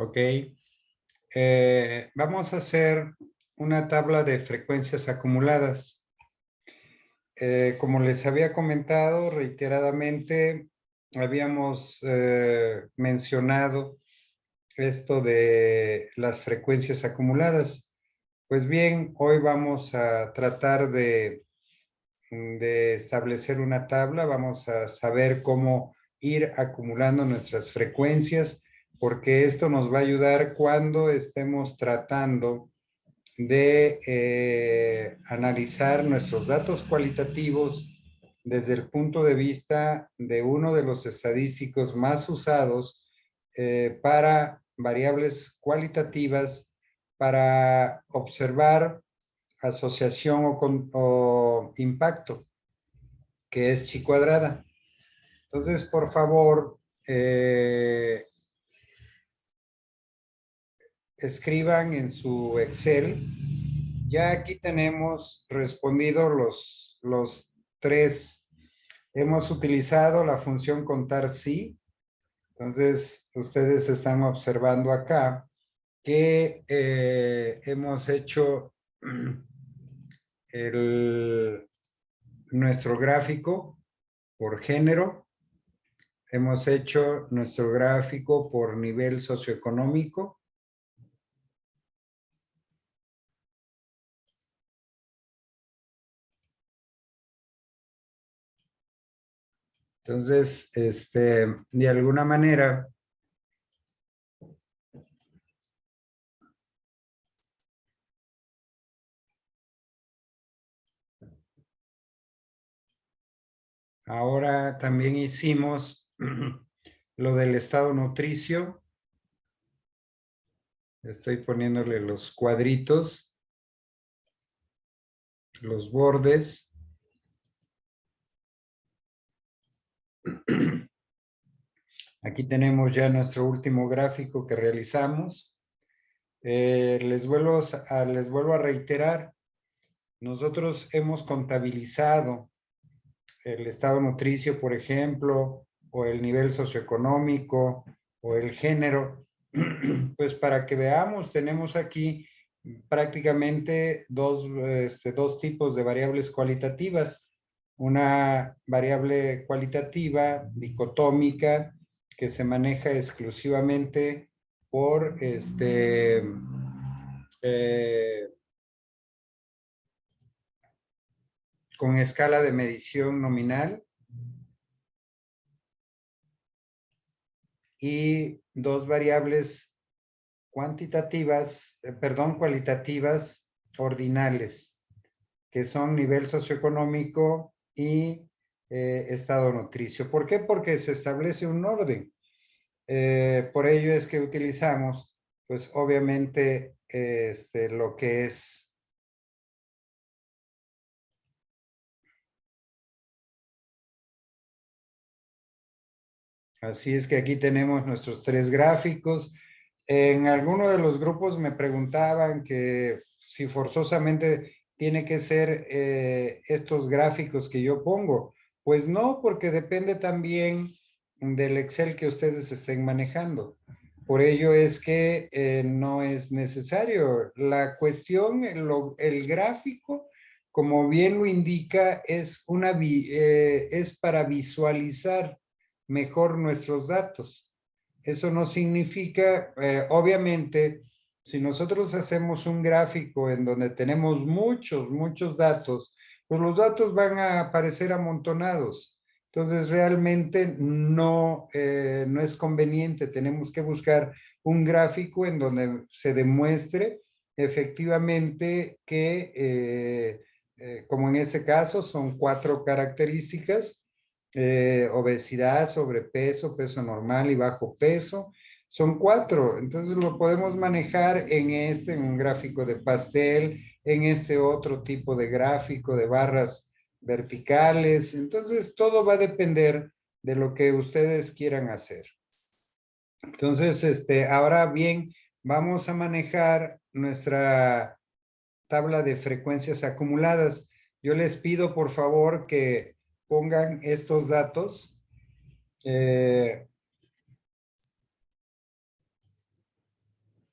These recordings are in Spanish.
Ok. Vamos a hacer una tabla de frecuencias acumuladas. Como les había comentado reiteradamente, habíamos mencionado esto de las frecuencias acumuladas. Pues bien, hoy vamos a tratar de establecer una tabla, vamos a saber cómo ir acumulando nuestras frecuencias, porque esto nos va a ayudar cuando estemos tratando de analizar nuestros datos cualitativos desde el punto de vista de uno de los estadísticos más usados para variables cualitativas para observar asociación o impacto, que es chi cuadrada. Entonces, por favor, escriban en su Excel. Ya aquí tenemos respondido los tres. Hemos utilizado la función contar sí. Entonces, ustedes están observando acá que hemos hecho nuestro gráfico por género. Hemos hecho nuestro gráfico por nivel socioeconómico. Entonces, de alguna manera, ahora también hicimos lo del estado nutricio. Estoy poniéndole los cuadritos, los bordes. Aquí tenemos ya nuestro último gráfico que realizamos. Les vuelvo a reiterar, nosotros hemos contabilizado el estado nutricio, por ejemplo, o el nivel socioeconómico, o el género, pues para que veamos, tenemos aquí prácticamente dos tipos de variables cualitativas. Una variable cualitativa dicotómica que se maneja exclusivamente por con escala de medición nominal, y dos variables cualitativas ordinales, que son nivel socioeconómico y estado nutricio. ¿Por qué? Porque se establece un orden. Por ello es que utilizamos, pues obviamente, lo que es así es que aquí tenemos nuestros tres gráficos. En alguno de los grupos me preguntaban que si forzosamente tiene que ser estos gráficos que yo pongo. Pues no, porque depende también del Excel que ustedes estén manejando. Por ello es que no es necesario. La cuestión, el gráfico, como bien lo indica, es para visualizar mejor nuestros datos. Eso no significa, obviamente, si nosotros hacemos un gráfico en donde tenemos muchos datos, pues los datos van a aparecer amontonados. Entonces, realmente no es conveniente. Tenemos que buscar un gráfico en donde se demuestre efectivamente que, como en este caso, son 4 características: obesidad, sobrepeso, peso normal y bajo peso. Son 4, entonces lo podemos manejar en un gráfico de pastel, en este otro tipo de gráfico de barras verticales. Entonces todo va a depender de lo que ustedes quieran hacer. Entonces, ahora bien, vamos a manejar nuestra tabla de frecuencias acumuladas. Yo les pido por favor que pongan estos datos.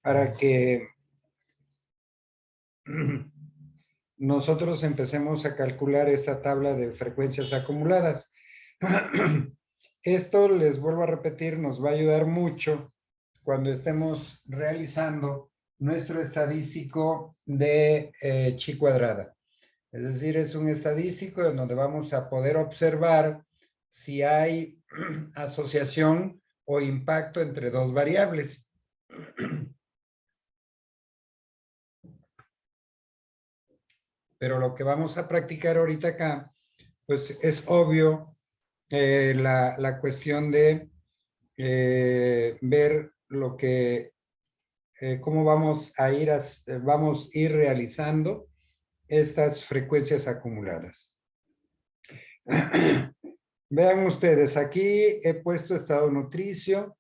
para que nosotros empecemos a calcular esta tabla de frecuencias acumuladas. Esto, les vuelvo a repetir, nos va a ayudar mucho cuando estemos realizando nuestro estadístico de chi cuadrada. Es decir, es un estadístico en donde vamos a poder observar si hay asociación o impacto entre dos variables. Pero lo que vamos a practicar ahorita acá, pues es obvio la cuestión de ver lo que, cómo vamos a ir realizando estas frecuencias acumuladas. Vean ustedes, aquí he puesto estado nutricio,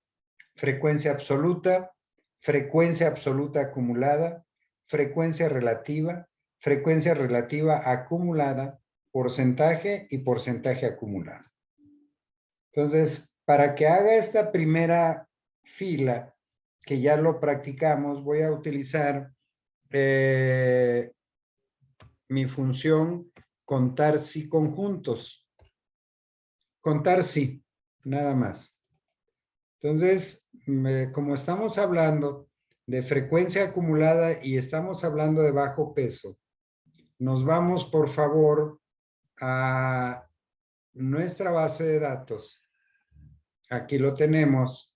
frecuencia absoluta acumulada, frecuencia relativa acumulada, porcentaje y porcentaje acumulado. Entonces, para que haga esta primera fila, que ya lo practicamos, voy a utilizar mi función contar si conjuntos. Contar si, nada más. Entonces, como estamos hablando de frecuencia acumulada y estamos hablando de bajo peso, nos vamos, por favor, a nuestra base de datos. Aquí lo tenemos,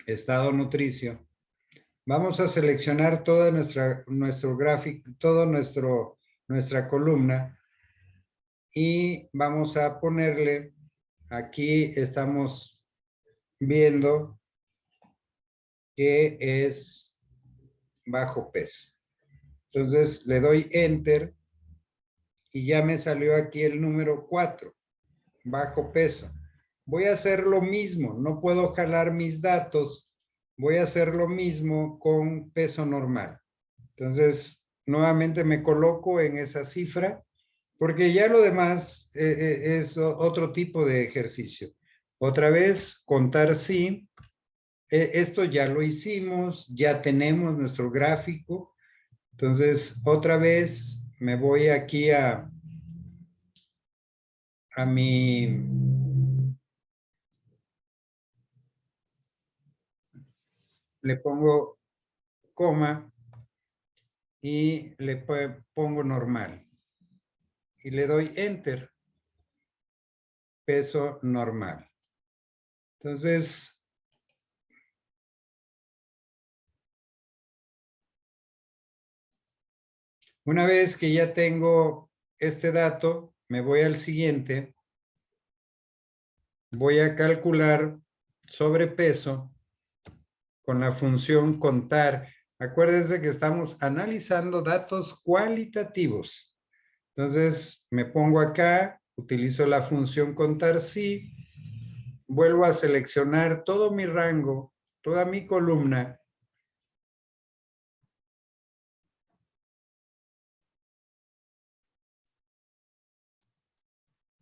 estado nutricio. Vamos a seleccionar toda nuestro gráfico, nuestra columna y vamos a ponerle, aquí estamos viendo que es bajo peso. Entonces le doy enter y ya me salió aquí el número 4, bajo peso. Voy a hacer lo mismo, no puedo jalar mis datos, voy a hacer lo mismo con peso normal. Entonces, nuevamente me coloco en esa cifra, porque ya lo demás es otro tipo de ejercicio. Otra vez, contar sí. Esto ya lo hicimos, ya tenemos nuestro gráfico. Entonces, otra vez me voy aquí a mi... Le pongo coma y le pongo normal. Y le doy enter. Peso normal. Entonces, una vez que ya tengo este dato, me voy al siguiente. Voy a calcular sobrepeso con la función contar. Acuérdense que estamos analizando datos cualitativos. Entonces, me pongo acá, utilizo la función contar sí, vuelvo a seleccionar todo mi rango, toda mi columna.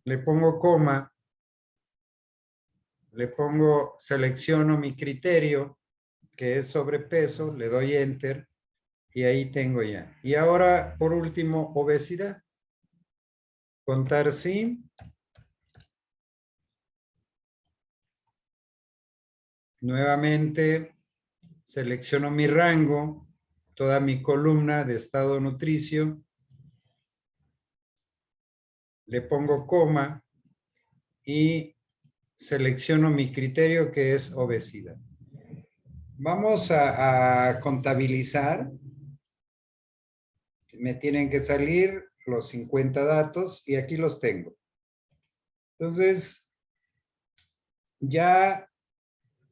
Le pongo coma, le pongo, selecciono mi criterio, que es sobrepeso, le doy enter y ahí tengo ya. Y ahora, por último, obesidad. Contar sí. Nuevamente, selecciono mi rango, toda mi columna de estado nutricio. Le pongo coma y selecciono mi criterio que es obesidad. Vamos a contabilizar. Me tienen que salir los 50 datos y aquí los tengo. Entonces, ya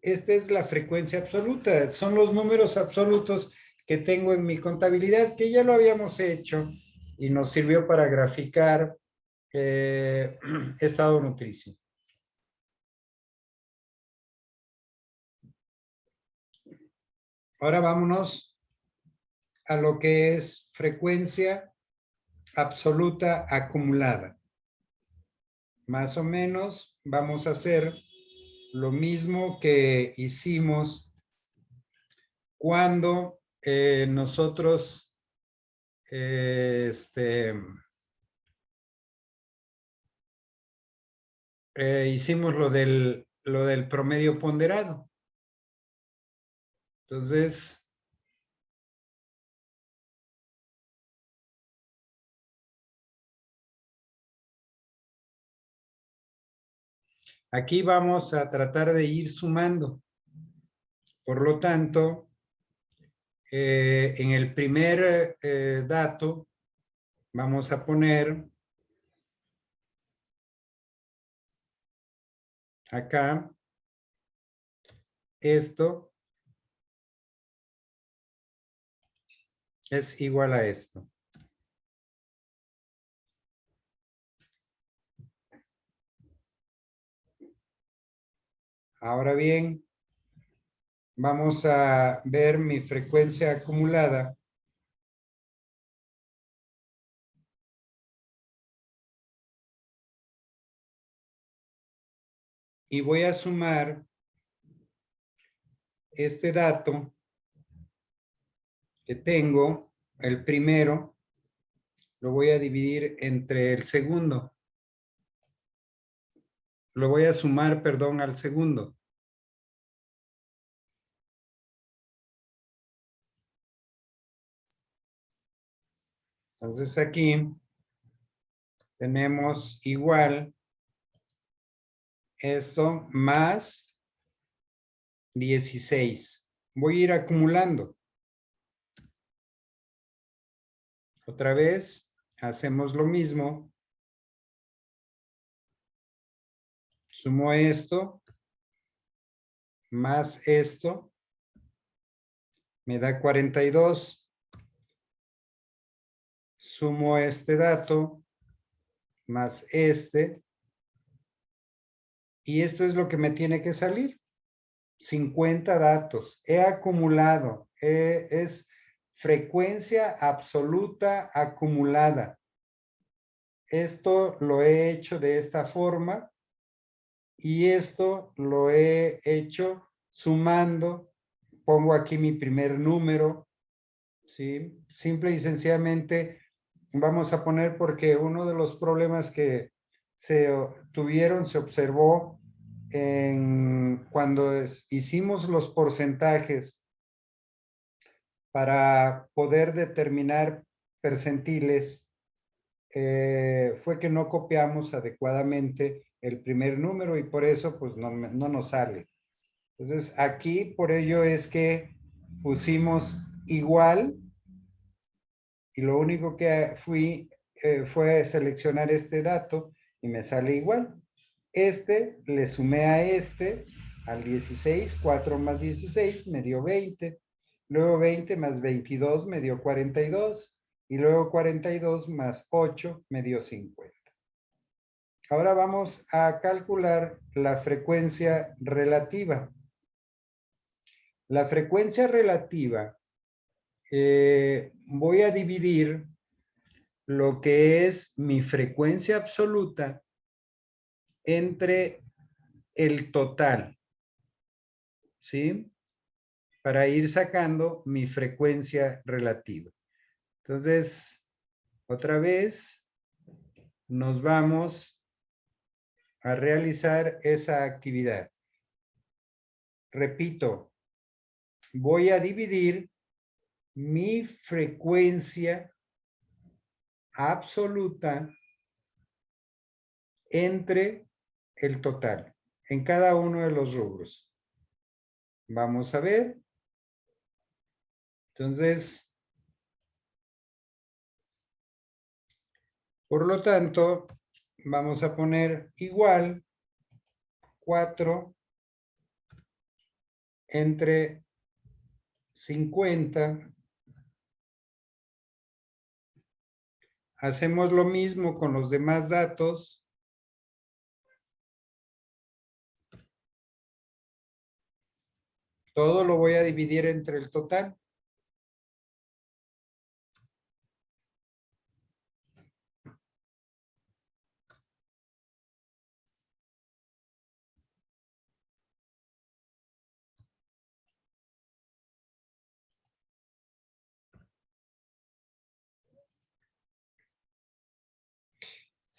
esta es la frecuencia absoluta. Son los números absolutos que tengo en mi contabilidad, que ya lo habíamos hecho y nos sirvió para graficar estado nutricio. Ahora vámonos a lo que es frecuencia absoluta acumulada. Más o menos vamos a hacer lo mismo que hicimos cuando nosotros hicimos lo del promedio ponderado. Entonces, aquí vamos a tratar de ir sumando. Por lo tanto, en el primer dato, vamos a poner acá esto es igual a esto. Ahora bien, vamos a ver mi frecuencia acumulada. Y voy a sumar este dato que tengo, el primero, lo voy a dividir entre el segundo. Lo voy a sumar, perdón, al segundo. Entonces aquí tenemos igual esto más 16. Voy a ir acumulando. Otra vez, hacemos lo mismo. Sumo esto más esto. Me da 42. Sumo este dato más este. Y esto es lo que me tiene que salir. 50 datos. He acumulado. Es frecuencia absoluta acumulada. Esto lo he hecho de esta forma y esto lo he hecho sumando. Pongo aquí mi primer número, ¿sí? Simple y sencillamente vamos a poner porque uno de los problemas que se observó cuando hicimos los porcentajes para poder determinar percentiles, fue que no copiamos adecuadamente el primer número y por eso pues no nos sale. Entonces aquí por ello es que pusimos igual y lo único que fue seleccionar este dato y me sale igual. Este le sumé a este, al 16, 4 más 16 me dio 20. Luego 20 más 22 me dio 42. Y luego 42 más 8 me dio 50. Ahora vamos a calcular la frecuencia relativa. La frecuencia relativa, voy a dividir lo que es mi frecuencia absoluta entre el total, ¿sí? Para ir sacando mi frecuencia relativa. Entonces, otra vez, nos vamos a realizar esa actividad. Repito, voy a dividir mi frecuencia absoluta entre el total en cada uno de los rubros. Vamos a ver. Entonces, por lo tanto, vamos a poner igual 4 entre 50. Hacemos lo mismo con los demás datos. Todo lo voy a dividir entre el total.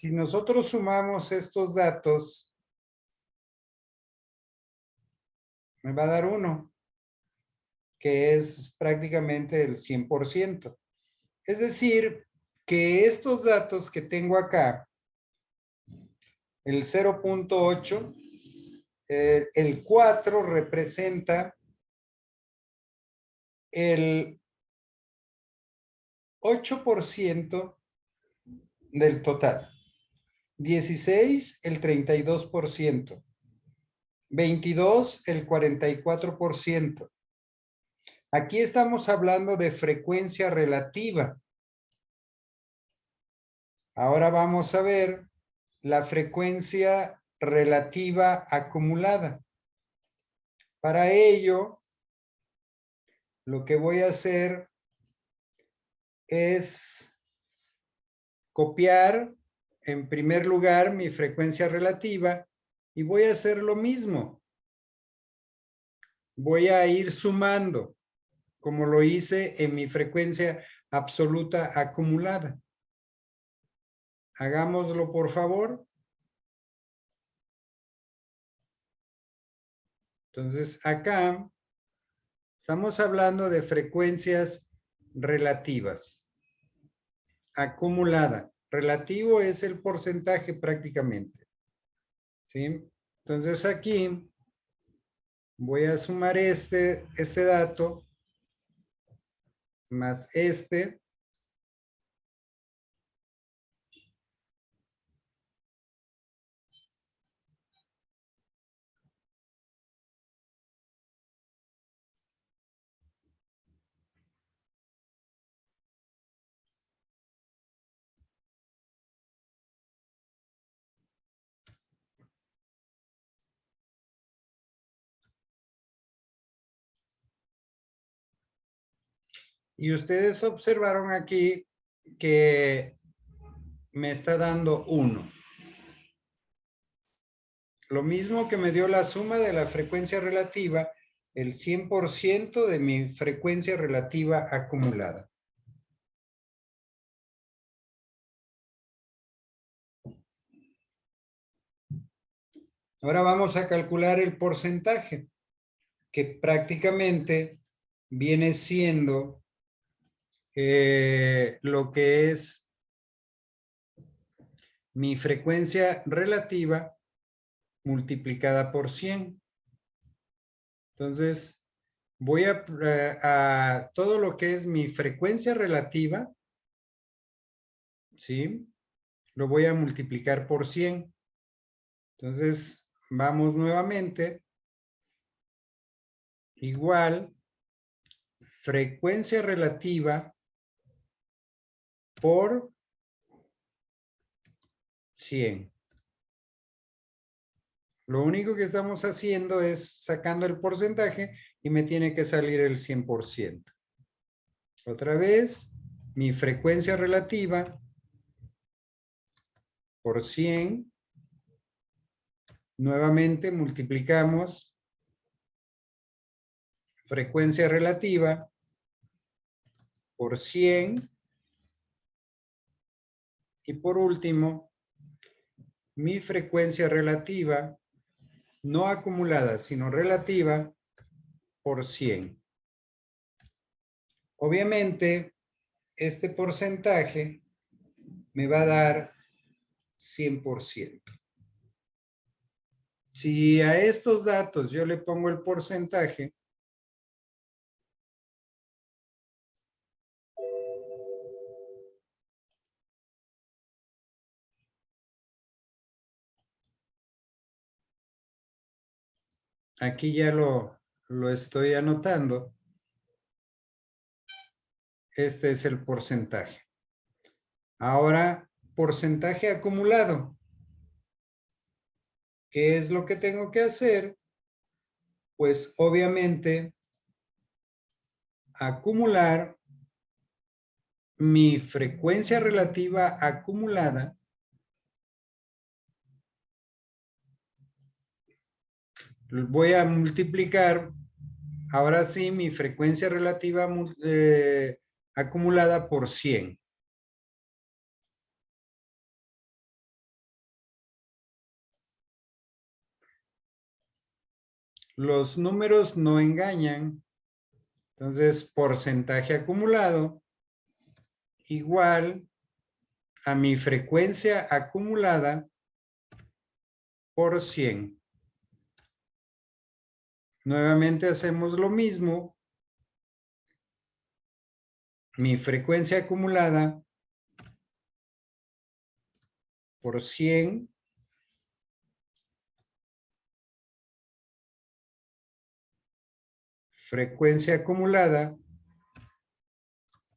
Si nosotros sumamos estos datos, me va a dar 1, que es prácticamente el 100%. Es decir, que estos datos que tengo acá, el 0.8, el 4 representa el 8% del total. 16 el 32%. 22 el 44%. Aquí estamos hablando de frecuencia relativa. Ahora vamos a ver la frecuencia relativa acumulada. Para ello, lo que voy a hacer es copiar en primer lugar mi frecuencia relativa y voy a hacer lo mismo. Voy a ir sumando, como lo hice en mi frecuencia absoluta acumulada. Hagámoslo, por favor. Entonces, acá estamos hablando de frecuencias relativas. Acumulada. Relativo es el porcentaje prácticamente. ¿Sí? Entonces, aquí voy a sumar este dato más este. Y ustedes observaron aquí que me está dando 1. Lo mismo que me dio la suma de la frecuencia relativa, el 100% de mi frecuencia relativa acumulada. Ahora vamos a calcular el porcentaje, que prácticamente viene siendo lo que es mi frecuencia relativa multiplicada por 100. Entonces, voy a todo lo que es mi frecuencia relativa, ¿sí? Lo voy a multiplicar por 100. Entonces, vamos nuevamente. Igual, frecuencia relativa por 100. Lo único que estamos haciendo es sacando el porcentaje y me tiene que salir el 100%. Otra vez, mi frecuencia relativa por 100. Nuevamente multiplicamos frecuencia relativa por 100. Y por último, mi frecuencia relativa, no acumulada, sino relativa, por 100. Obviamente, este porcentaje me va a dar 100%. Si a estos datos yo le pongo el porcentaje, aquí ya lo estoy anotando. Este es el porcentaje. Ahora, porcentaje acumulado. ¿Qué es lo que tengo que hacer? Pues obviamente acumular mi frecuencia relativa acumulada voy a multiplicar ahora sí mi frecuencia relativa acumulada por 100. Los números no engañan. Entonces, porcentaje acumulado igual a mi frecuencia acumulada por 100. Nuevamente hacemos lo mismo. Mi frecuencia acumulada por 100 frecuencia acumulada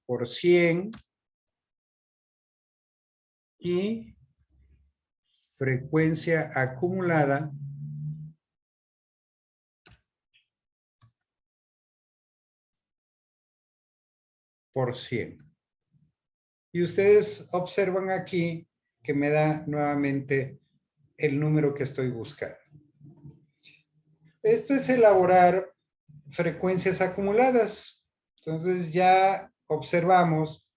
por 100 y frecuencia acumulada por 100. Y ustedes observan aquí que me da nuevamente el número que estoy buscando. Esto es elaborar frecuencias acumuladas. Entonces ya observamos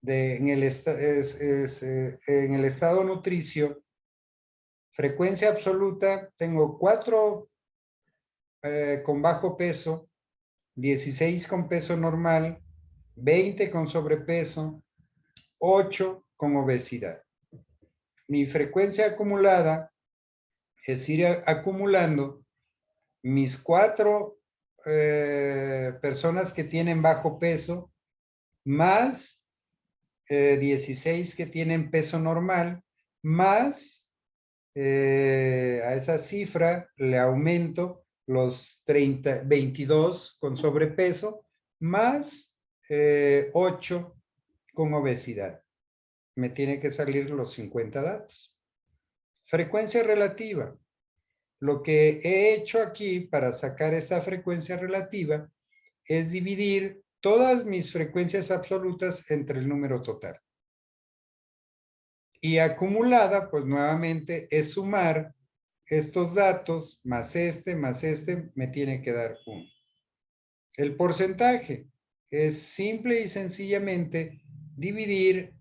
en el estado nutricio, frecuencia absoluta, tengo 4 con bajo peso, 16 con peso normal, 20 con sobrepeso, 8 con obesidad. Mi frecuencia acumulada es ir acumulando mis 4 personas que tienen bajo peso, más 16 que tienen peso normal, más a esa cifra le aumento los 22 con sobrepeso, más 8 con obesidad. Me tiene que salir los 50 datos. Frecuencia relativa. Lo que he hecho aquí para sacar esta frecuencia relativa es dividir todas mis frecuencias absolutas entre el número total. Y acumulada, pues nuevamente es sumar estos datos más este, me tiene que dar 1. El porcentaje es simple y sencillamente dividir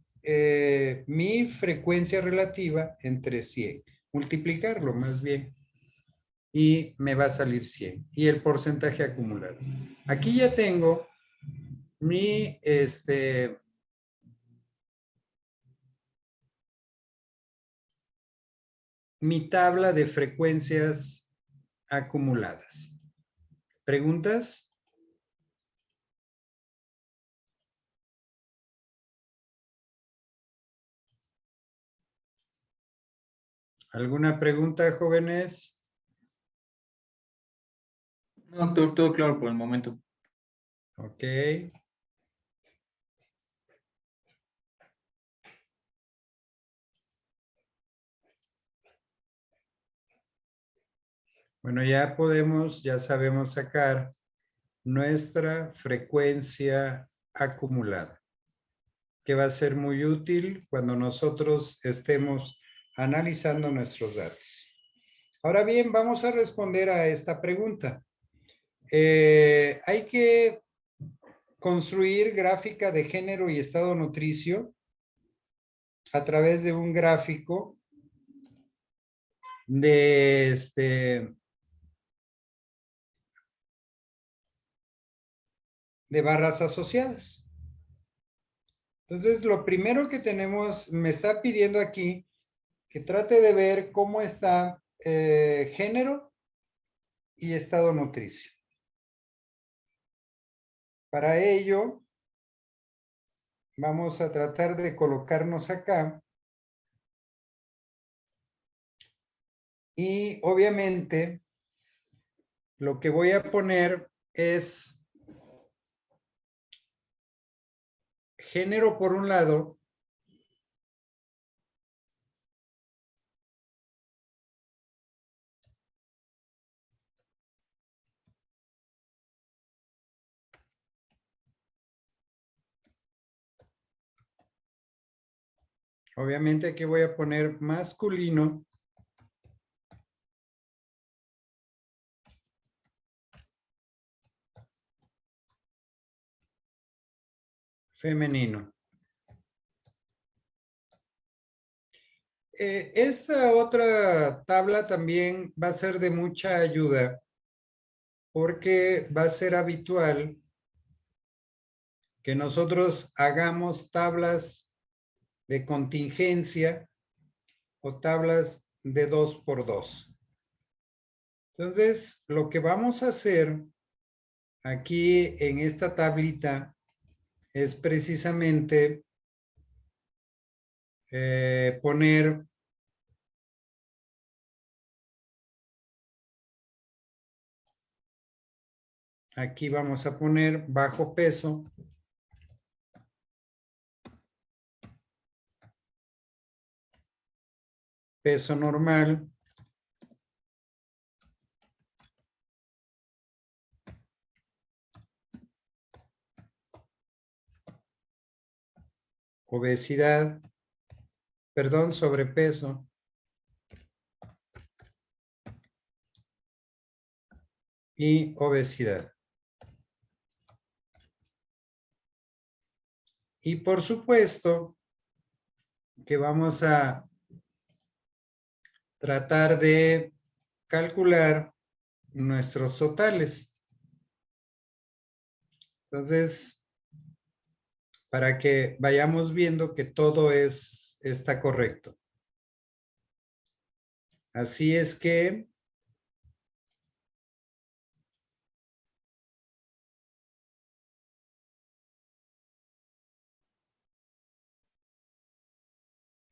mi frecuencia relativa entre 100. Multiplicarlo más bien. Y me va a salir 100. Y el porcentaje acumulado. Aquí ya tengo mi, mi tabla de frecuencias acumuladas. ¿Preguntas? ¿Alguna pregunta, jóvenes? No, doctor, todo claro por el momento. Ok. Bueno, ya sabemos sacar nuestra frecuencia acumulada, que va a ser muy útil cuando nosotros estemos analizando nuestros datos. Ahora bien, vamos a responder a esta pregunta. Hay que construir gráfica de género y estado nutricio a través de un gráfico de barras asociadas. Entonces, lo primero que tenemos, me está pidiendo aquí que trate de ver cómo está género y estado nutricio. Para ello, vamos a tratar de colocarnos acá. Y obviamente, lo que voy a poner es género por un lado. Obviamente aquí voy a poner masculino. Femenino. Esta otra tabla también va a ser de mucha ayuda porque va a ser habitual que nosotros hagamos tablas de contingencia o tablas de 2×2. Entonces, lo que vamos a hacer aquí en esta tablita es precisamente poner aquí vamos a poner bajo peso, peso normal, obesidad, perdón, sobrepeso, y obesidad. Y por supuesto que vamos a tratar de calcular nuestros totales. Entonces, para que vayamos viendo que todo está correcto. Así es que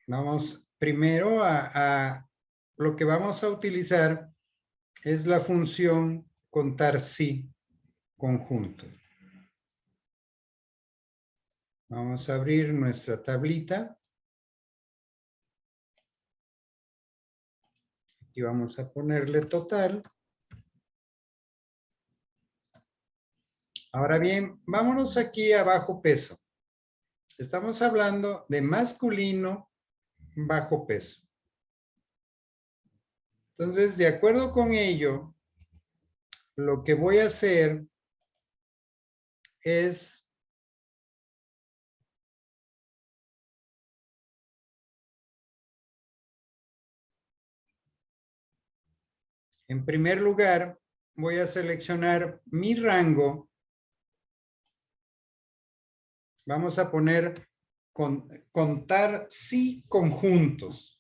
vamos primero lo que vamos a utilizar es la función contar si conjunto. Vamos a abrir nuestra tablita. Y vamos a ponerle total. Ahora bien, vámonos aquí a bajo peso. Estamos hablando de masculino bajo peso. Entonces, de acuerdo con ello, lo que voy a hacer es en primer lugar, voy a seleccionar mi rango. Vamos a poner contar si conjuntos.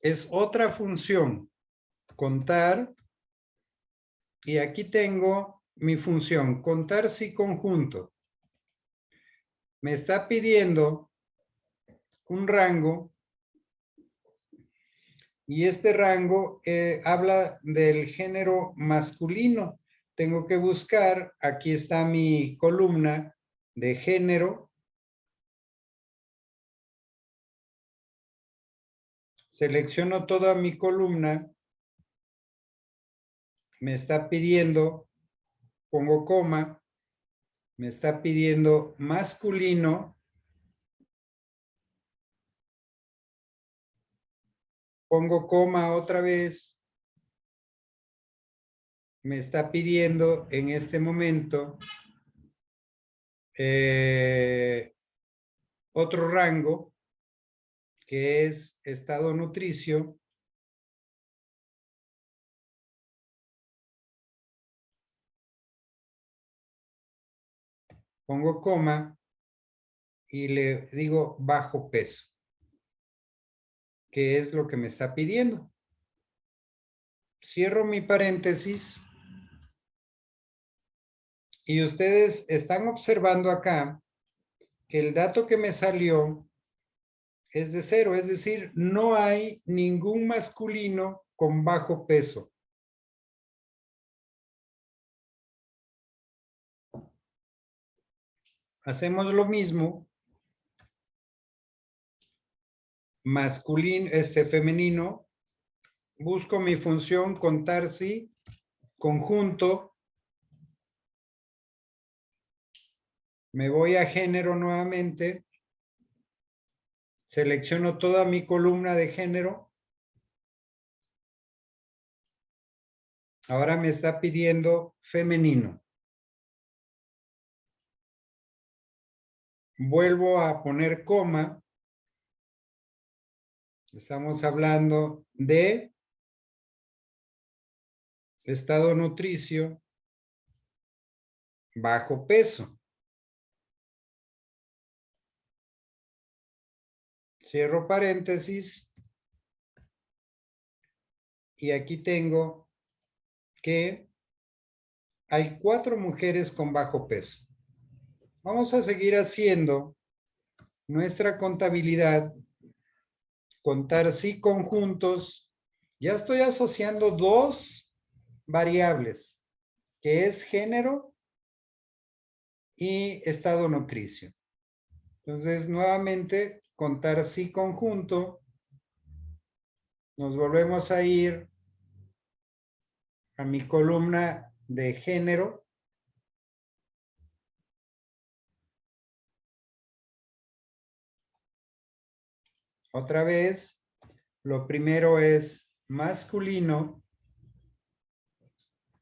Es otra función, contar. Y aquí tengo mi función, contar si conjunto. Me está pidiendo un rango. Y este rango habla del género masculino. Tengo que buscar, aquí está mi columna de género. Selecciono toda mi columna. Me está pidiendo, pongo coma, me está pidiendo masculino. Pongo coma otra vez. Me está pidiendo en este momento otro rango que es estado nutricio. Pongo coma y le digo bajo peso, que es lo que me está pidiendo. Cierro mi paréntesis y ustedes están observando acá que el dato que me salió es de 0, es decir, no hay ningún masculino con bajo peso. Hacemos lo mismo. Masculino, femenino. Busco mi función contar si conjunto. Me voy a género nuevamente. Selecciono toda mi columna de género. Ahora me está pidiendo femenino. Vuelvo a poner coma. Estamos hablando de estado nutricio, bajo peso. Cierro paréntesis. Y aquí tengo que hay 4 mujeres con bajo peso. Vamos a seguir haciendo nuestra contabilidad. Contar sí conjuntos. Ya estoy asociando 2 variables, que es género y estado nutricio. Entonces, nuevamente, contar sí conjunto. Nos volvemos a ir a mi columna de género. Otra vez, lo primero es masculino,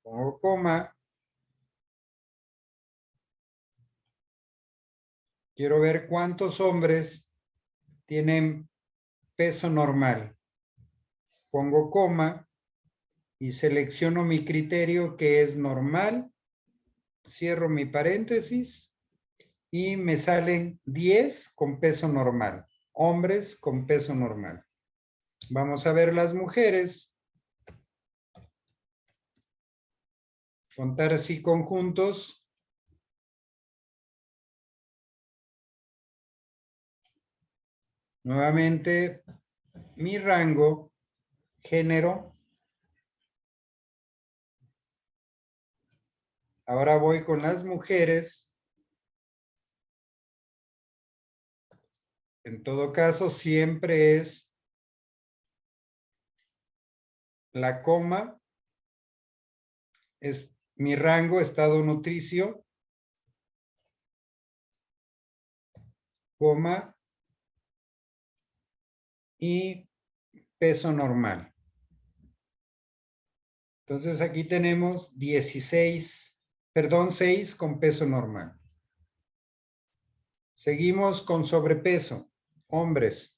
pongo coma. Quiero ver cuántos hombres tienen peso normal. Pongo coma y selecciono mi criterio que es normal. Cierro mi paréntesis y me salen 10 con peso normal. Hombres con peso normal. Vamos a ver las mujeres. Contar sí conjuntos. Nuevamente, mi rango, género. Ahora voy con las mujeres. En todo caso, siempre es la coma. Es mi rango, estado nutricio, coma, y peso normal. Entonces aquí tenemos 16, perdón, 6 con peso normal. Seguimos con sobrepeso, hombres.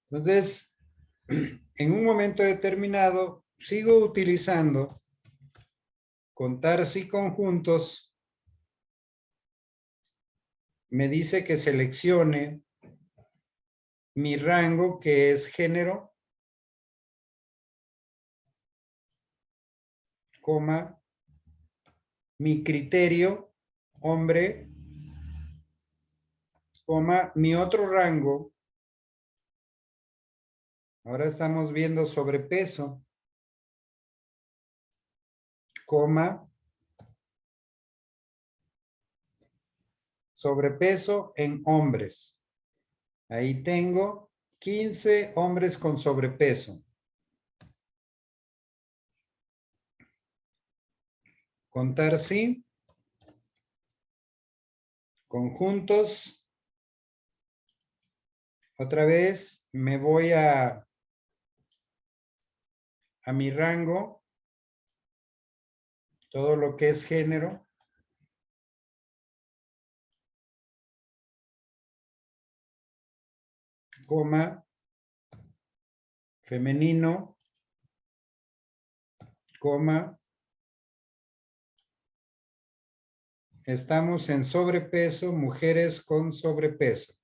Entonces, en un momento determinado, sigo utilizando contar sí conjuntos. Me dice que seleccione mi rango, que es género, coma, mi criterio, hombre, coma, mi otro rango. Ahora estamos viendo sobrepeso, coma, sobrepeso en hombres. Ahí tengo 15 hombres con sobrepeso. Contar sí. Conjuntos. Otra vez me voy a mi rango. Todo lo que es género. Coma. Femenino. Coma. Estamos en sobrepeso, mujeres con sobrepeso.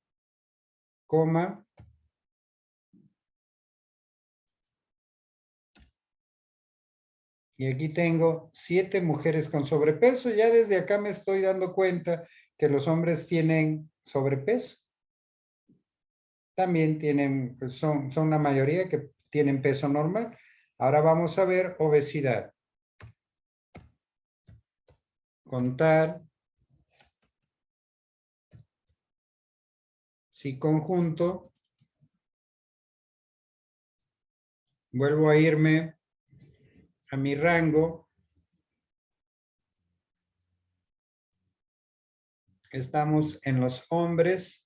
Coma. Y aquí tengo 7 mujeres con sobrepeso. Ya desde acá me estoy dando cuenta que los hombres tienen sobrepeso. También tienen, son la mayoría que tienen peso normal. Ahora vamos a ver obesidad. Contar. Si conjunto. Vuelvo a irme a mi rango. Estamos en los hombres.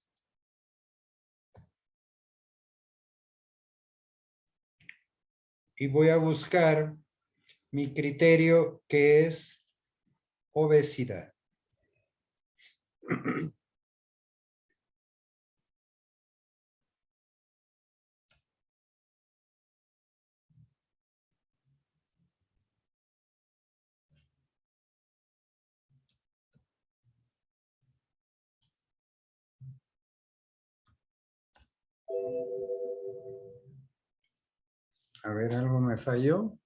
Y voy a buscar mi criterio, que es obesidad. A ver, algo me falló.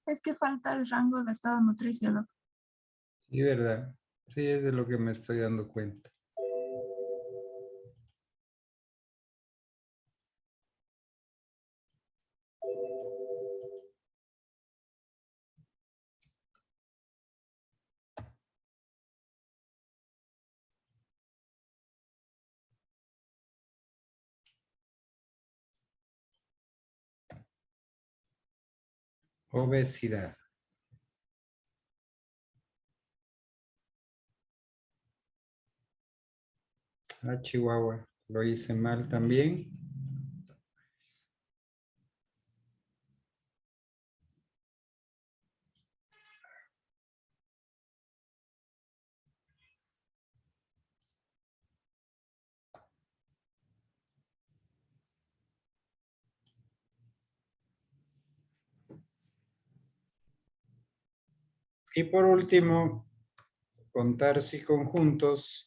Es que falta el rango de estado nutricio, doc. Sí, ¿verdad? Sí, es de lo que me estoy dando cuenta. Obesidad. Ah, Chihuahua. Lo hice mal también. Y por último, contar si conjuntos.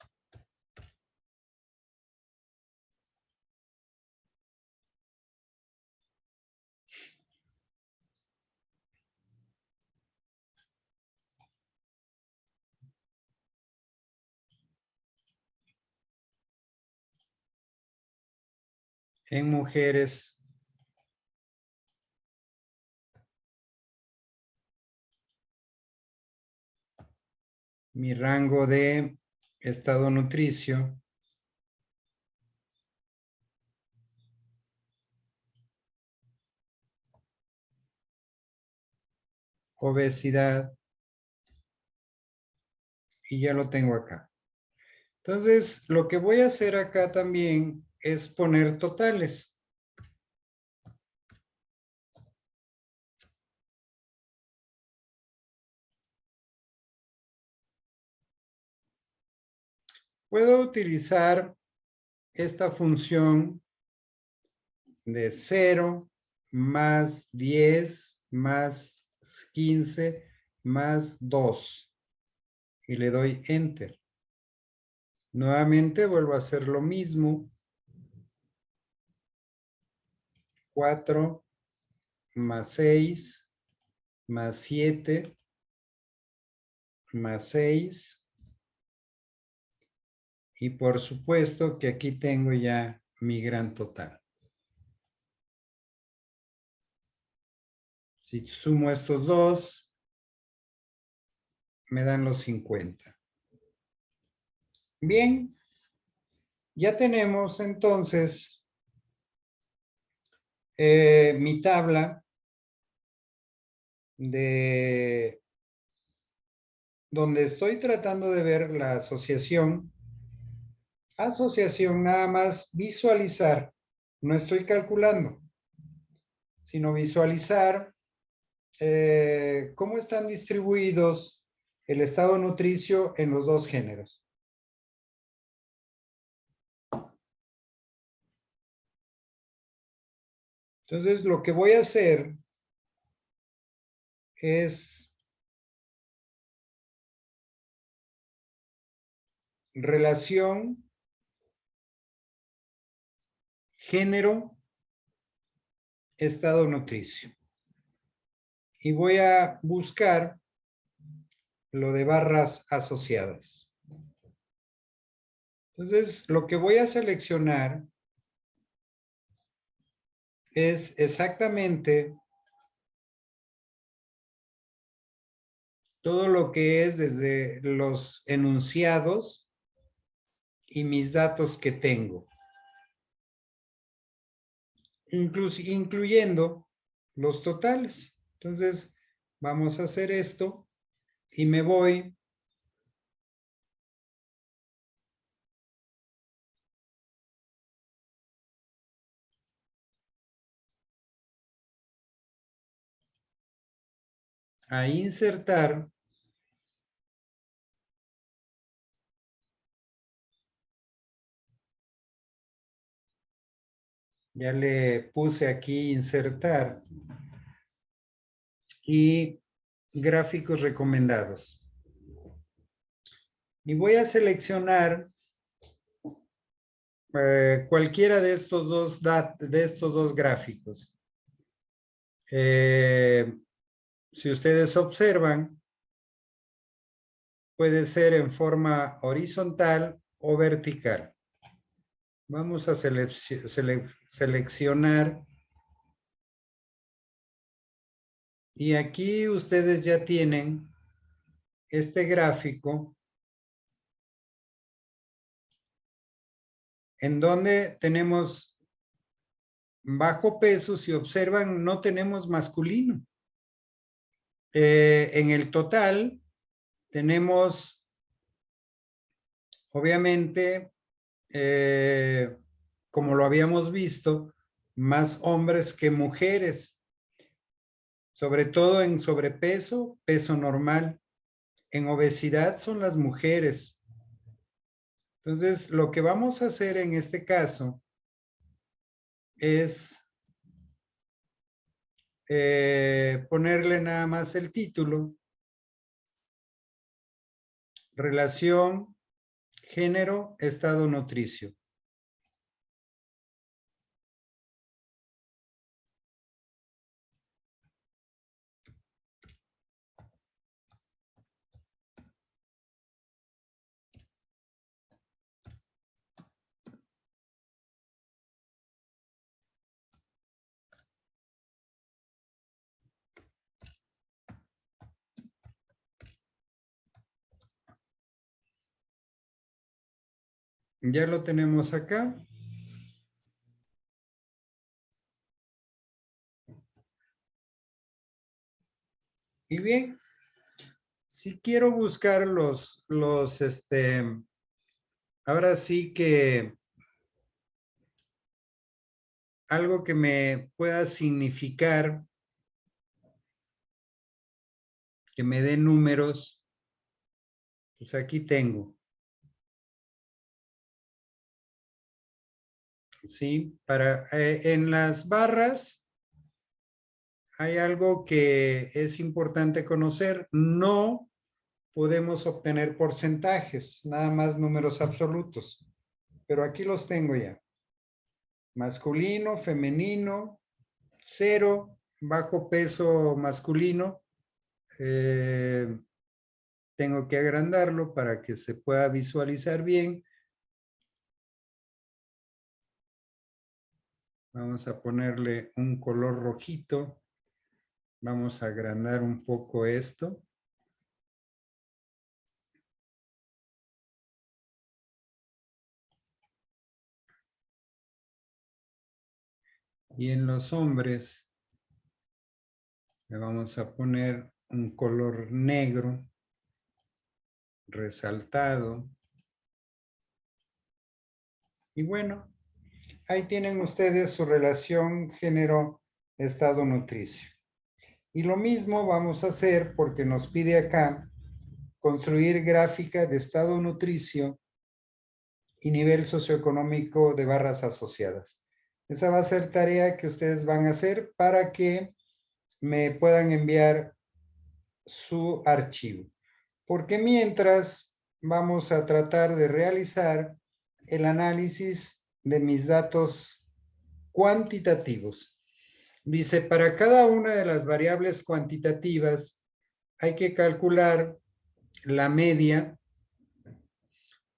En mujeres. Mi rango de estado nutricio. Obesidad. Y ya lo tengo acá. Entonces, lo que voy a hacer acá también es poner totales. Puedo utilizar esta función de 0 más 10 más 15 más 2 y le doy Enter. Nuevamente vuelvo a hacer lo mismo. 4 más 6 más 7 más 6 y por supuesto que aquí tengo ya mi gran total. Si sumo estos dos, me dan los 50. Bien, ya tenemos entonces mi tabla de donde estoy tratando de ver la asociación. Asociación nada más visualizar, no estoy calculando, sino visualizar cómo están distribuidos el estado nutricio en los dos géneros. Entonces, lo que voy a hacer es relación género estado nutricio. Y voy a buscar lo de barras asociadas. Entonces, lo que voy a seleccionar es exactamente todo lo que es desde los enunciados y mis datos que tengo, incluyendo los totales. Entonces, vamos a hacer esto y me voy a insertar. Ya le puse aquí insertar y gráficos recomendados. Y voy a seleccionar cualquiera de estos dos gráficos. Si ustedes observan, puede ser en forma horizontal o vertical. Vamos a seleccionar. Y aquí ustedes ya tienen este gráfico en donde tenemos bajo peso. Si observan, no tenemos masculino. En el total tenemos, obviamente, como lo habíamos visto, más hombres que mujeres, sobre todo en sobrepeso, peso normal. En obesidad son las mujeres. Entonces, lo que vamos a hacer en este caso es ponerle nada más el título, relación, género, estado nutricio. Ya lo tenemos acá. Y bien, si quiero buscar ahora sí que algo que me pueda significar, que me dé números, pues aquí tengo. ¿Sí? En las barras hay algo que es importante conocer. No podemos obtener porcentajes, nada más números absolutos. Pero aquí los tengo ya. Masculino, femenino, 0, bajo peso masculino. Tengo que agrandarlo para que se pueda visualizar bien. Vamos a ponerle un color rojito. Vamos a agrandar un poco esto. Y en los hombres le vamos a poner un color negro resaltado. Y bueno, ahí tienen ustedes su relación género-estado nutricio. Y lo mismo vamos a hacer porque nos pide acá construir gráfica de estado nutricio y nivel socioeconómico de barras asociadas. Esa va a ser tarea que ustedes van a hacer para que me puedan enviar su archivo. Porque mientras vamos a tratar de realizar el análisis de mis datos cuantitativos. Dice, para cada una de las variables cuantitativas hay que calcular la media.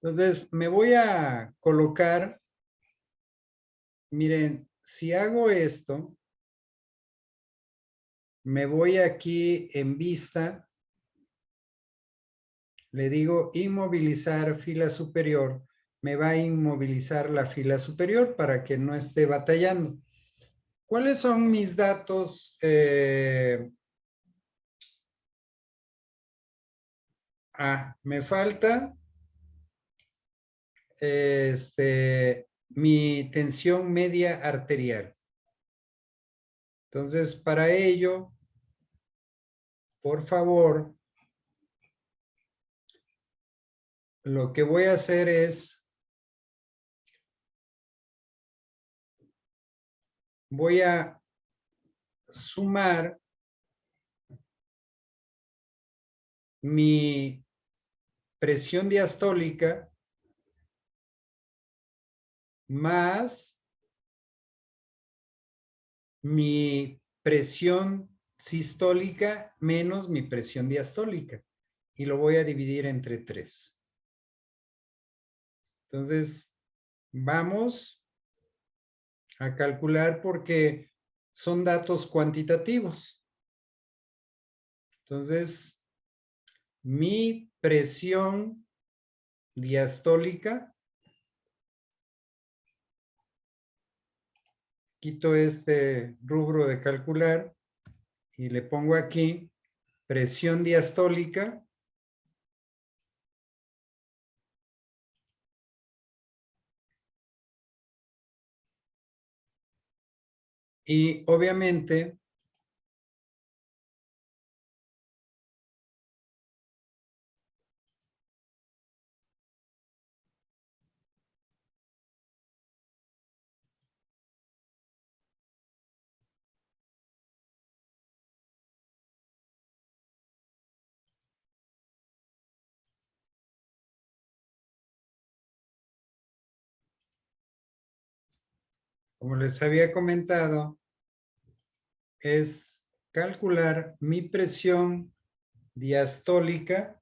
Entonces, me voy a colocar, miren, si hago esto, me voy aquí en vista, le digo inmovilizar fila superior, me va a inmovilizar la fila superior para que no esté batallando. ¿Cuáles son mis datos? Me falta mi tensión media arterial. Entonces, para ello, por favor, lo que voy a hacer es, voy a sumar mi presión diastólica más mi presión sistólica menos mi presión diastólica. Y lo voy a dividir entre 3. Entonces, vamos a calcular porque son datos cuantitativos. Entonces, mi presión diastólica, quito este rubro de calcular y le pongo aquí presión diastólica y obviamente como les había comentado, es calcular mi presión diastólica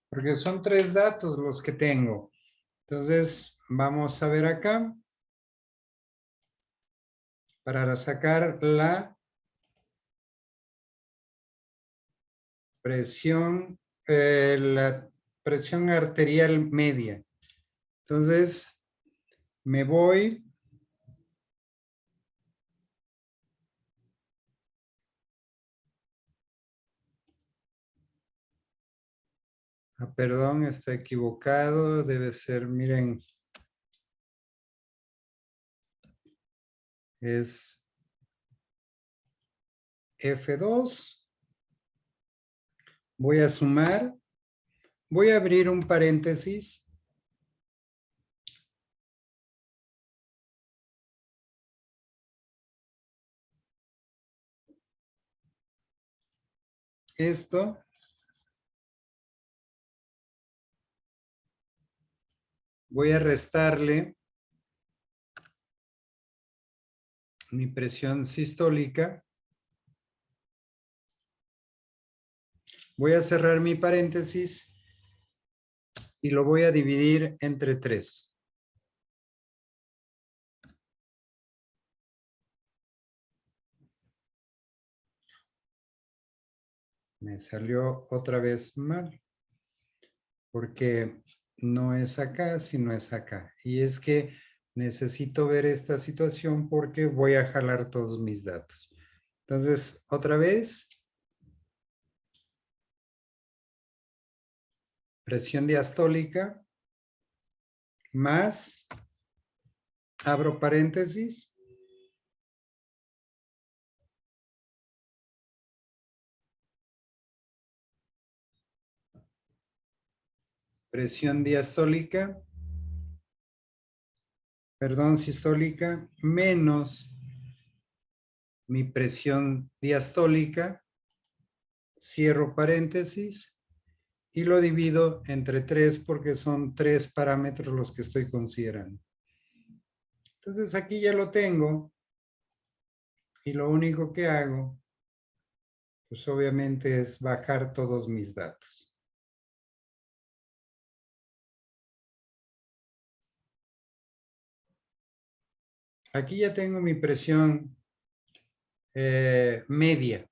porque son 3 datos los que tengo. Entonces, vamos a ver acá. Para sacar la presión arterial media. Entonces, me voy perdón, está equivocado, debe ser, miren, es F2. Voy a sumar, voy a abrir un paréntesis. Esto. Voy a restarle mi presión sistólica. Voy a cerrar mi paréntesis y lo voy a dividir entre 3. Me salió otra vez mal, porque no es acá, sino es acá. Y es que necesito ver esta situación porque voy a jalar todos mis datos. Entonces, otra vez, presión diastólica más, abro paréntesis, presión diastólica, perdón, sistólica, menos mi presión diastólica, cierro paréntesis y lo divido entre 3 porque son 3 parámetros los que estoy considerando. Entonces aquí ya lo tengo y lo único que hago, pues obviamente es bajar todos mis datos. Aquí ya tengo mi presión media.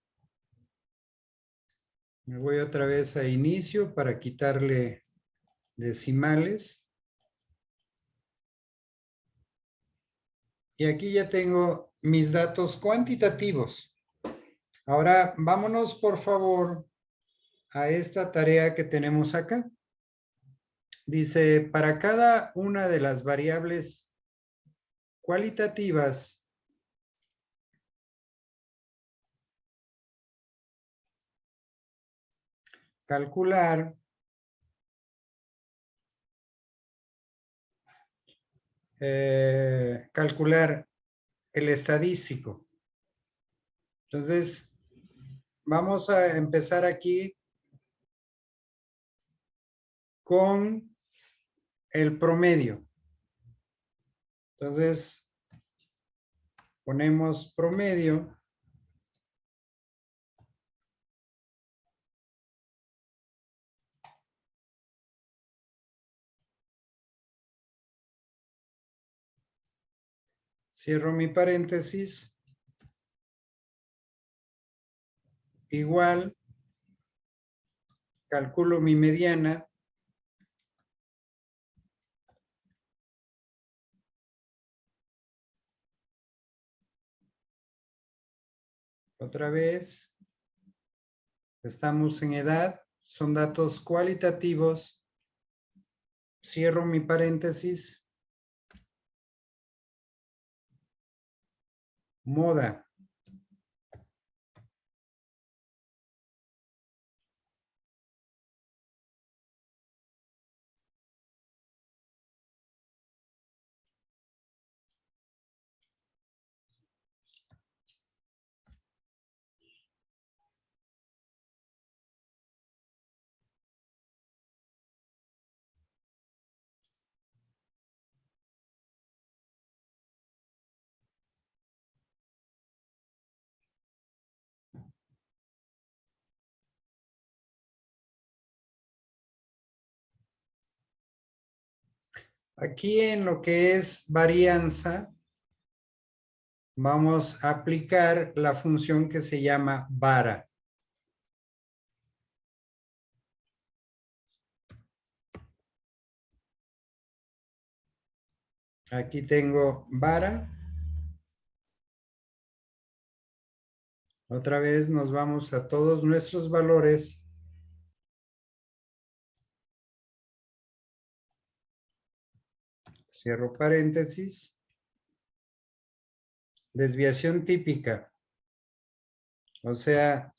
Me voy otra vez a inicio para quitarle decimales. Y aquí ya tengo mis datos cuantitativos. Ahora vámonos por favor a esta tarea que tenemos acá. Dice, para cada una de las variables cualitativas, calcular el estadístico. Entonces, vamos a empezar aquí con el promedio. Entonces, ponemos promedio. Cierro mi paréntesis. Igual, calculo mi mediana. Otra vez, estamos en edad, son datos cualitativos. Cierro mi paréntesis. Moda. Aquí en lo que es varianza, vamos a aplicar la función que se llama vara. Aquí tengo vara. Otra vez nos vamos a todos nuestros valores. Cierro paréntesis. Desviación típica. O sea,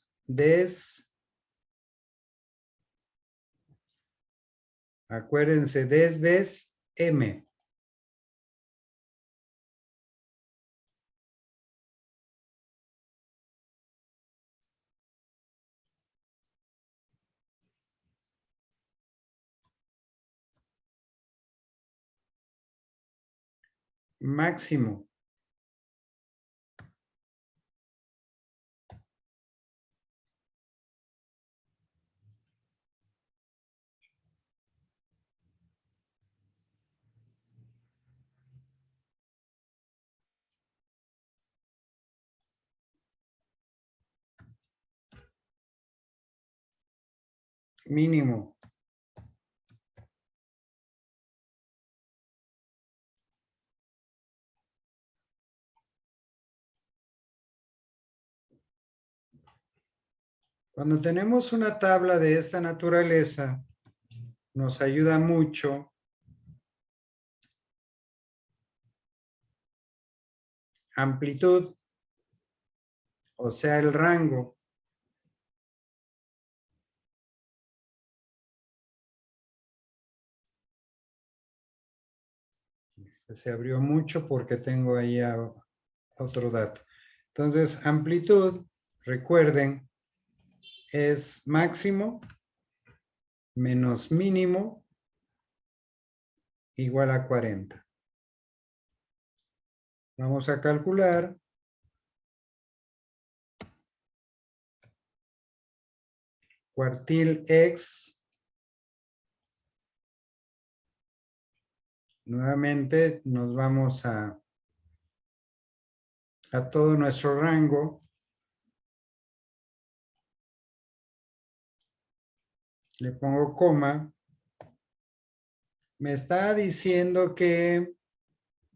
acuérdense, ves M. Máximo. Mínimo. Cuando tenemos una tabla de esta naturaleza, nos ayuda mucho amplitud, o sea, el rango. Se abrió mucho porque tengo ahí otro dato. Entonces, amplitud, recuerden, es máximo menos mínimo igual a 40. Vamos a calcular. Cuartil X. Nuevamente nos vamos a a todo nuestro rango. Le pongo coma. Me está diciendo que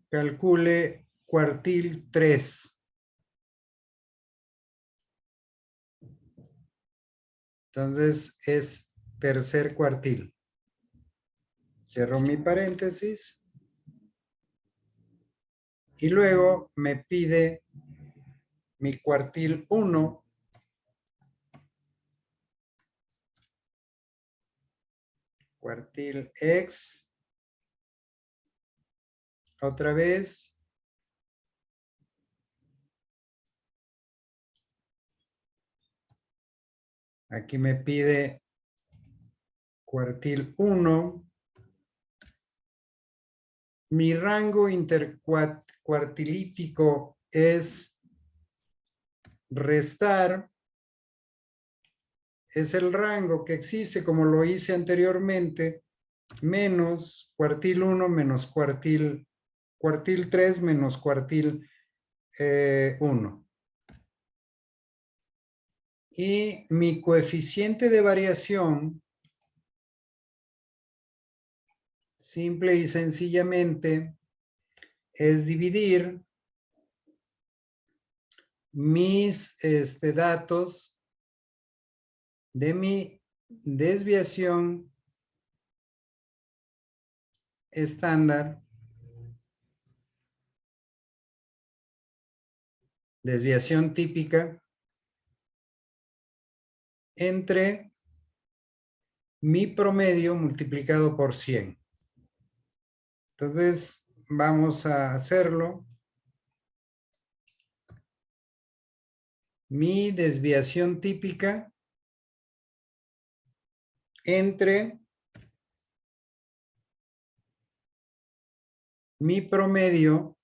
calcule cuartil 3. Entonces es tercer cuartil. Cierro mi paréntesis. Y luego me pide mi cuartil 1. Cuartil X. Otra vez. Aquí me pide cuartil 1. Mi rango intercuartilítico es restar. Es el rango que existe, como lo hice anteriormente, menos cuartil 1 menos cuartil 3 menos cuartil 1. Y mi coeficiente de variación, simple y sencillamente, es dividir mis datos de mi desviación estándar, desviación típica, entre mi promedio multiplicado por 100. Entonces, vamos a hacerlo. Mi desviación típica entre mi promedio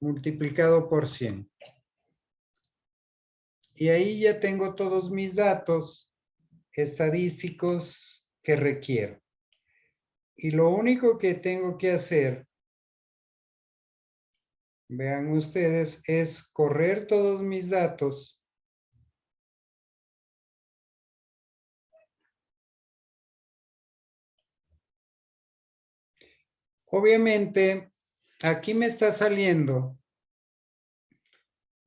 multiplicado por 100. Y ahí ya tengo todos mis datos estadísticos que requiero. Y lo único que tengo que hacer, vean ustedes, es correr todos mis datos. Obviamente, aquí me está saliendo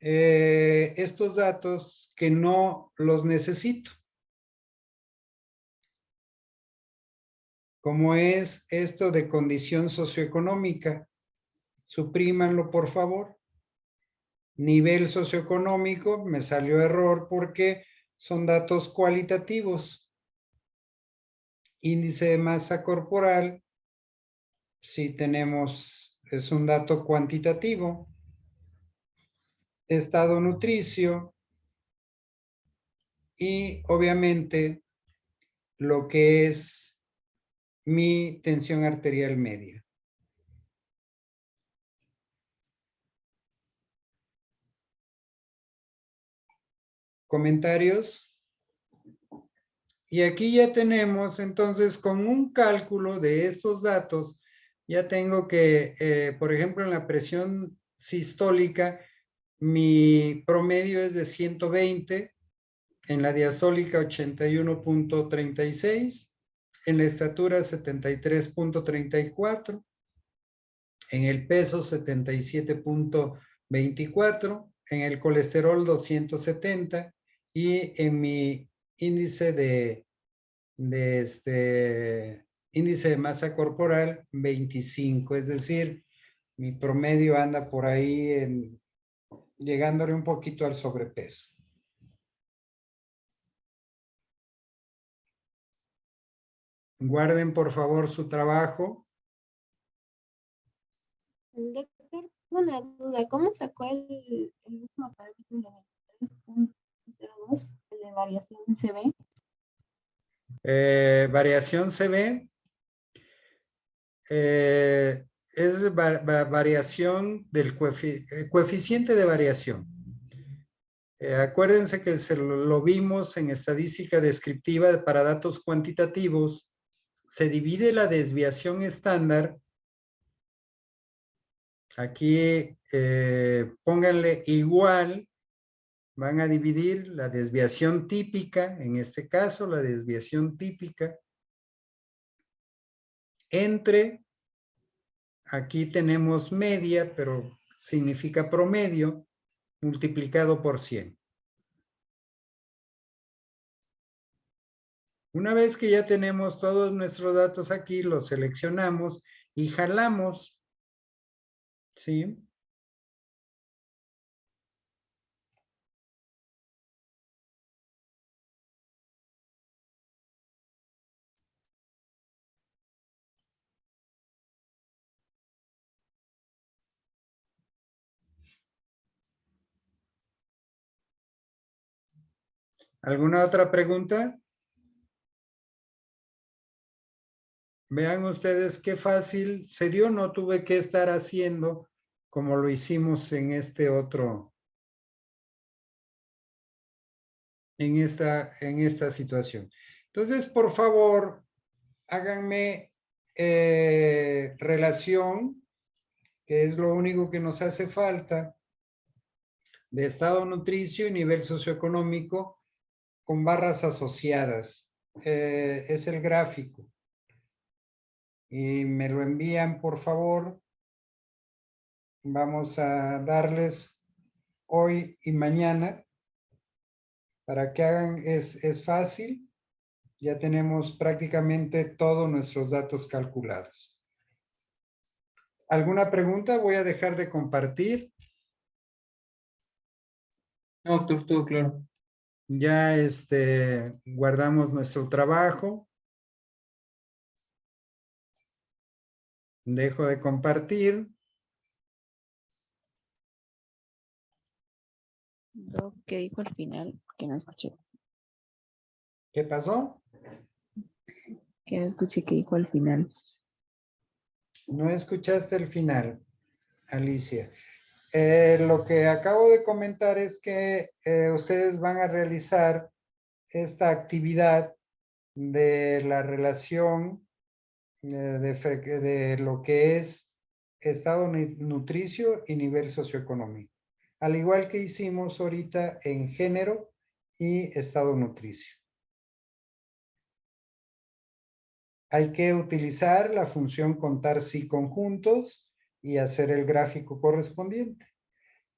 estos datos que no los necesito. Como es esto de condición socioeconómica, suprímanlo por favor. Nivel socioeconómico, me salió error porque son datos cualitativos. Índice de masa corporal, sí tenemos, es un dato cuantitativo. Estado nutricio y obviamente lo que es mi tensión arterial media. ¿Comentarios? Y aquí ya tenemos, entonces, con un cálculo de estos datos, ya tengo que, por ejemplo, en la presión sistólica, mi promedio es de 120, en la diastólica 81.36, en la estatura 73.34, en el peso 77.24, en el colesterol 270 y en mi índice de índice de masa corporal 25, es decir, mi promedio anda por ahí llegándole un poquito al sobrepeso. Guarden por favor su trabajo. Doctor, una duda, ¿cómo sacó el mismo parámetro de 23.02, el de variación CB? Variación CB es variación del coeficiente de variación. Acuérdense que lo vimos en estadística descriptiva para datos cuantitativos. Se divide la desviación estándar Aquí pónganle igual, van a dividir la desviación típica, en este caso la desviación típica, entre, aquí tenemos media, pero significa promedio, multiplicado por 100. Una vez que ya tenemos todos nuestros datos aquí, los seleccionamos y jalamos, ¿sí? ¿Alguna otra pregunta? Vean ustedes qué fácil se dio, no tuve que estar haciendo como lo hicimos en este otro, en esta situación. Entonces, por favor, háganme relación, que es lo único que nos hace falta, de estado nutricio y nivel socioeconómico con barras asociadas. Es el gráfico. Y me lo envían, por favor. Vamos a darles hoy y mañana para que hagan, es fácil. Ya tenemos prácticamente todos nuestros datos calculados. ¿Alguna pregunta? Voy a dejar de compartir. No, doctor, todo claro. Ya guardamos nuestro trabajo. Dejo de compartir. Doc, ¿qué dijo al final? Que no escuché. ¿Qué pasó? Que no escuché qué dijo al final. No escuchaste el final, Alicia. Lo que acabo de comentar es que ustedes van a realizar esta actividad de la relación de lo que es estado nutricio y nivel socioeconómico. Al igual que hicimos ahorita en género y estado nutricio. Hay que utilizar la función contar sí conjuntos y hacer el gráfico correspondiente.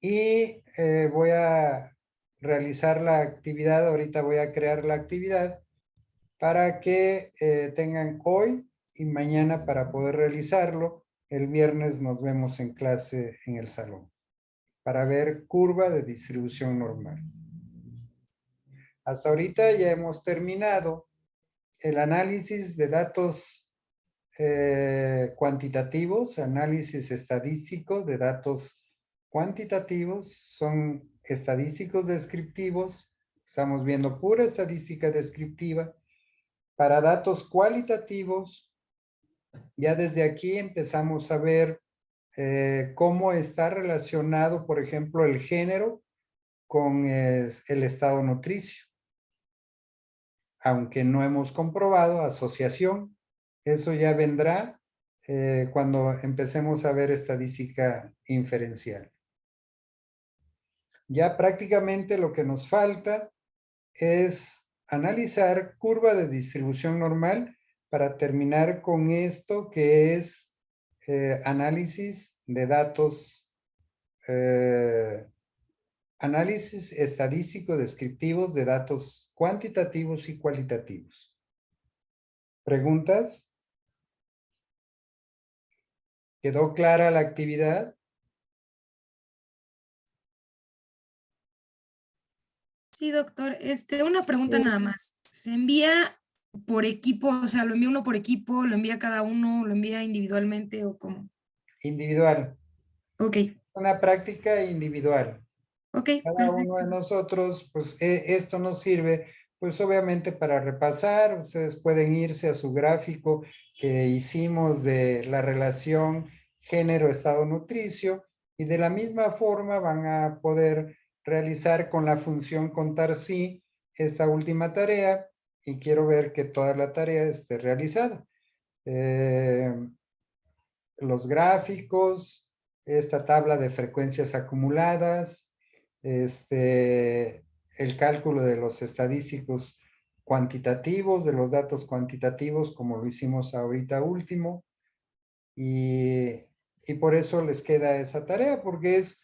Y voy a realizar la actividad, ahorita voy a crear la actividad para que tengan hoy y mañana para poder realizarlo. El viernes nos vemos en clase en el salón para ver curva de distribución normal. Hasta ahorita ya hemos terminado el análisis de datos cuantitativos, análisis estadístico de datos cuantitativos, son estadísticos descriptivos, estamos viendo pura estadística descriptiva. Para datos cualitativos, ya desde aquí empezamos a ver cómo está relacionado, por ejemplo, el género con el estado nutricio. Aunque no hemos comprobado asociación, eso ya vendrá cuando empecemos a ver estadística inferencial. Ya prácticamente lo que nos falta es analizar curva de distribución normal para terminar con esto que es análisis de datos, análisis estadístico descriptivos de datos cuantitativos y cualitativos. ¿Preguntas? ¿Quedó clara la actividad? Sí, doctor. Una pregunta nada más. ¿Se envía por equipo? O sea, ¿lo envía uno por equipo? ¿Lo envía cada uno? ¿Lo envía individualmente o cómo? Individual. Ok, Una práctica individual. ok, Cada uno de perfecto. nosotros, pues esto nos sirve, pues obviamente para repasar. Ustedes pueden irse a su gráfico que hicimos de la relación género-estado nutricio y de la misma forma van a poder realizar con la función contar sí esta última tarea y quiero ver que toda la tarea esté realizada. Los gráficos, esta tabla de frecuencias acumuladas, el cálculo de los estadísticos cuantitativos, de los datos cuantitativos, como lo hicimos ahorita último, y por eso les queda esa tarea, porque es,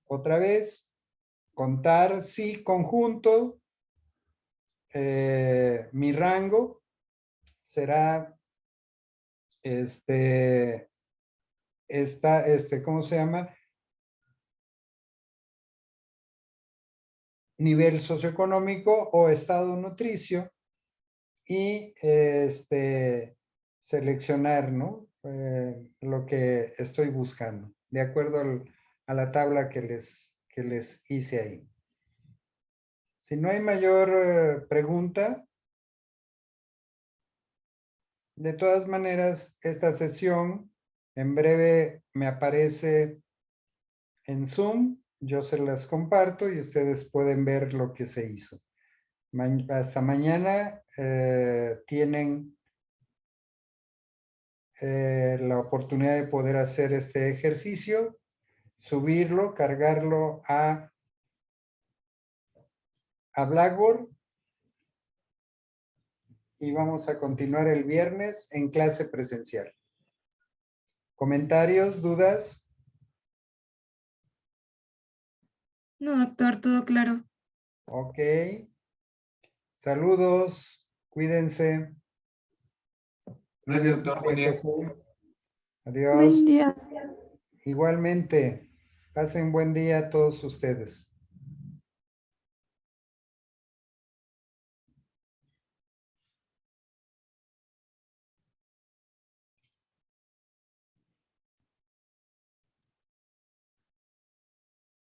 otra vez, contar si conjunto, mi rango será, ¿cómo se llama? Nivel socioeconómico o estado nutricio, y seleccionar, ¿no? Lo que estoy buscando, de acuerdo a la tabla que les hice ahí. Si no hay mayor pregunta, de todas maneras, esta sesión en breve me aparece en Zoom, yo se las comparto y ustedes pueden ver lo que se hizo. Hasta mañana tienen la oportunidad de poder hacer este ejercicio, subirlo, cargarlo a Blackboard, y vamos a continuar el viernes en clase presencial. ¿Comentarios, dudas? No, doctor, todo claro. Ok. Saludos, cuídense. Gracias, doctor. Buen día. Adiós. Buen día. Igualmente, pasen buen día a todos ustedes.